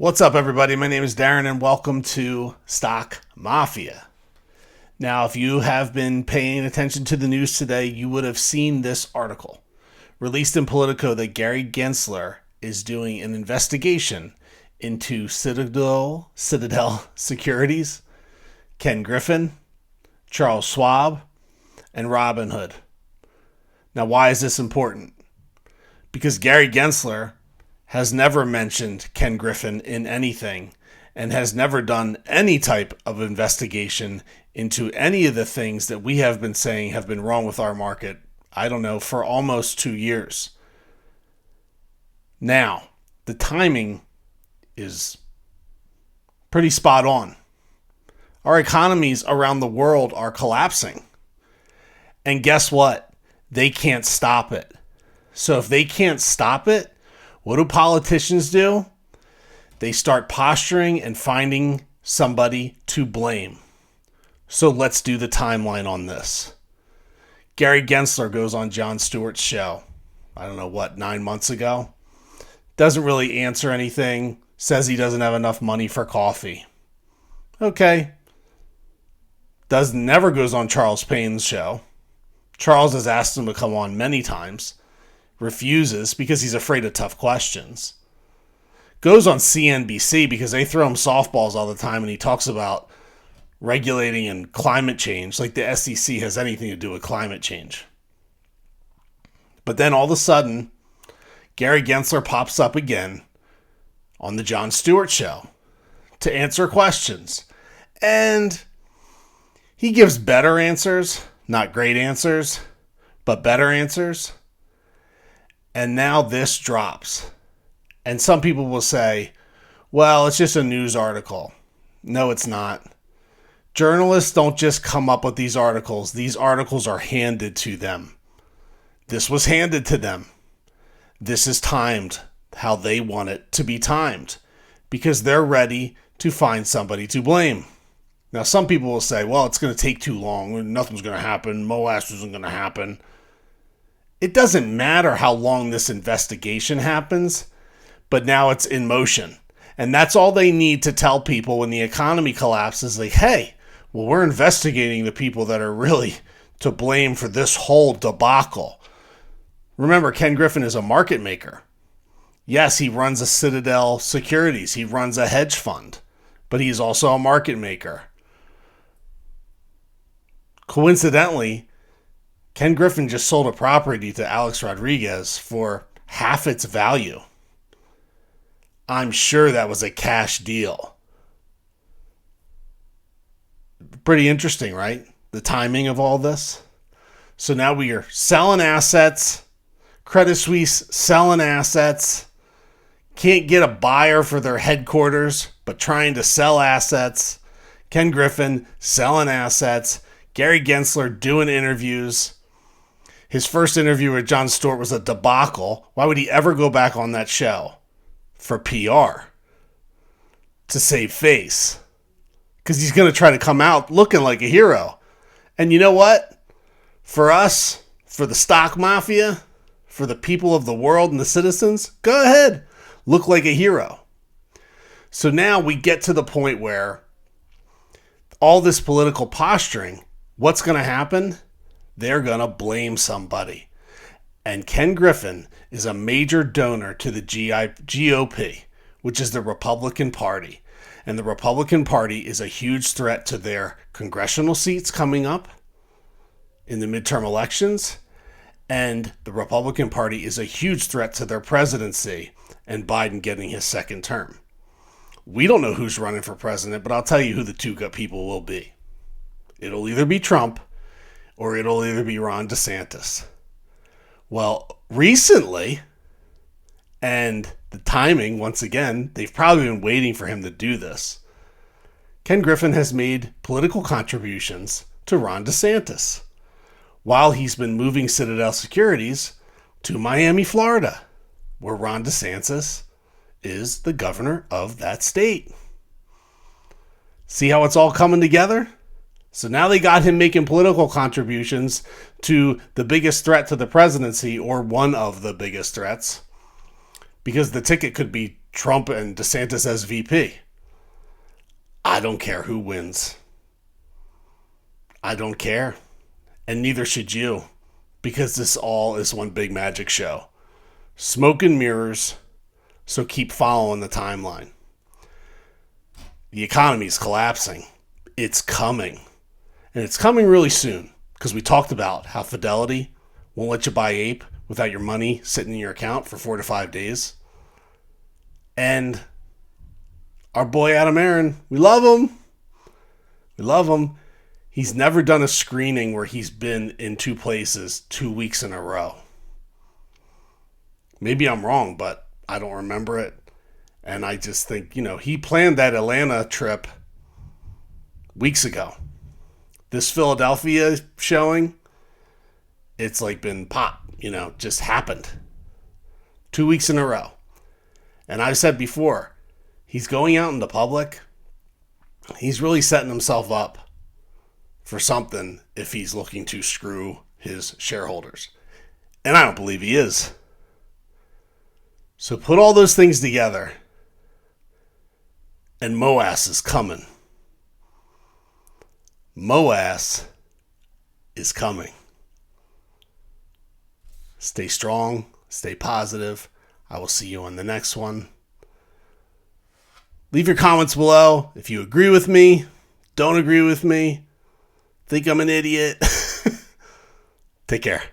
What's up, everybody? My name is Darren, and welcome to Stock Mafia. Now, if you have been paying attention to the news today, you would have seen this article released in Politico that Gary Gensler is doing an investigation into Citadel Securities, Ken Griffin, Charles Schwab, and Robinhood. Now, why is this important? Because Gary Gensler has never mentioned Ken Griffin in anything and has never done any type of investigation into any of the things that we have been saying have been wrong with our market, for almost 2 years. Now, the timing is pretty spot on. Our economies around the world are collapsing. And guess what? They can't stop it. So if they can't stop it, what do politicians do? They start posturing and finding somebody to blame. So let's do the timeline on this. Gary Gensler goes on Jon Stewart's show, 9 months ago. Doesn't really answer anything. Says he doesn't have enough money for coffee. Okay. Never goes on Charles Payne's show. Charles has asked him to come on many times. Refuses because he's afraid of tough questions. Goes on CNBC because they throw him softballs all the time and he talks about regulating and climate change, like the SEC has anything to do with climate change. But then all of a sudden, Gary Gensler pops up again on the Jon Stewart show to answer questions. And he gives better answers, not great answers, but better answers. And now this drops. And some people will say, well, it's just a news article. No, it's not. Journalists don't just come up with these articles. These articles are handed to them. This was handed to them. This is timed how they want it to be timed because they're ready to find somebody to blame. Now, some people will say, well, it's going to take too long. Nothing's going to happen. MOASS isn't going to happen. It doesn't matter how long this investigation happens, but now it's in motion. And that's all they need to tell people when the economy collapses, like, hey, well, we're investigating the people that are really to blame for this whole debacle. Remember, Ken Griffin is a market maker. Yes, he runs a Citadel Securities. He runs a hedge fund, but he's also a market maker. Coincidentally, Ken Griffin just sold a property to Alex Rodriguez for half its value. I'm sure that was a cash deal. Pretty interesting, right? The timing of all this. So now we are selling assets. Credit Suisse selling assets. Can't get a buyer for their headquarters, but trying to sell assets. Ken Griffin selling assets. Gary Gensler doing interviews. His first interview with Jon Stewart was a debacle. Why would he ever go back on that show? For PR. To save face. Because he's going to try to come out looking like a hero. And you know what? For us, for the stock mafia, for the people of the world and the citizens, go ahead. Look like a hero. So now we get to the point where all this political posturing, what's going to happen? They're going to blame somebody. And Ken Griffin is a major donor to the GOP, which is the Republican Party. And the Republican Party is a huge threat to their congressional seats coming up in the midterm elections. And the Republican Party is a huge threat to their presidency and Biden getting his second term. We don't know who's running for president, but I'll tell you who the two people will be. It'll either be Trump or it'll either be Ron DeSantis. Well, recently, and the timing, once again, they've probably been waiting for him to do this. Ken Griffin has made political contributions to Ron DeSantis while he's been moving Citadel Securities to Miami, Florida, where Ron DeSantis is the governor of that state. See how it's all coming together? So now they got him making political contributions to the biggest threat to the presidency, or one of the biggest threats, because the ticket could be Trump and DeSantis as VP. I don't care who wins. I don't care. And neither should you, because this all is one big magic show. Smoke and mirrors, so keep following the timeline. The economy is collapsing. It's coming. And it's coming really soon, because we talked about how Fidelity won't let you buy ape without your money sitting in your account for 4 to 5 days. And our boy Adam Aaron, we love him. We love him. He's never done a screening where he's been in 2 places 2 weeks in a row. Maybe I'm wrong, but I don't remember it. And I just think, he planned that Atlanta trip weeks ago. This Philadelphia showing, it's like been pop, just happened. 2 weeks in a row. And I've said before, he's going out in the public. He's really setting himself up for something if he's looking to screw his shareholders. And I don't believe he is. So put all those things together, and MOASS is coming. MOASS is coming. Stay strong, stay positive. I will see you on the next one. Leave your comments below if you agree with me, don't agree with me, think I'm an idiot. Take care.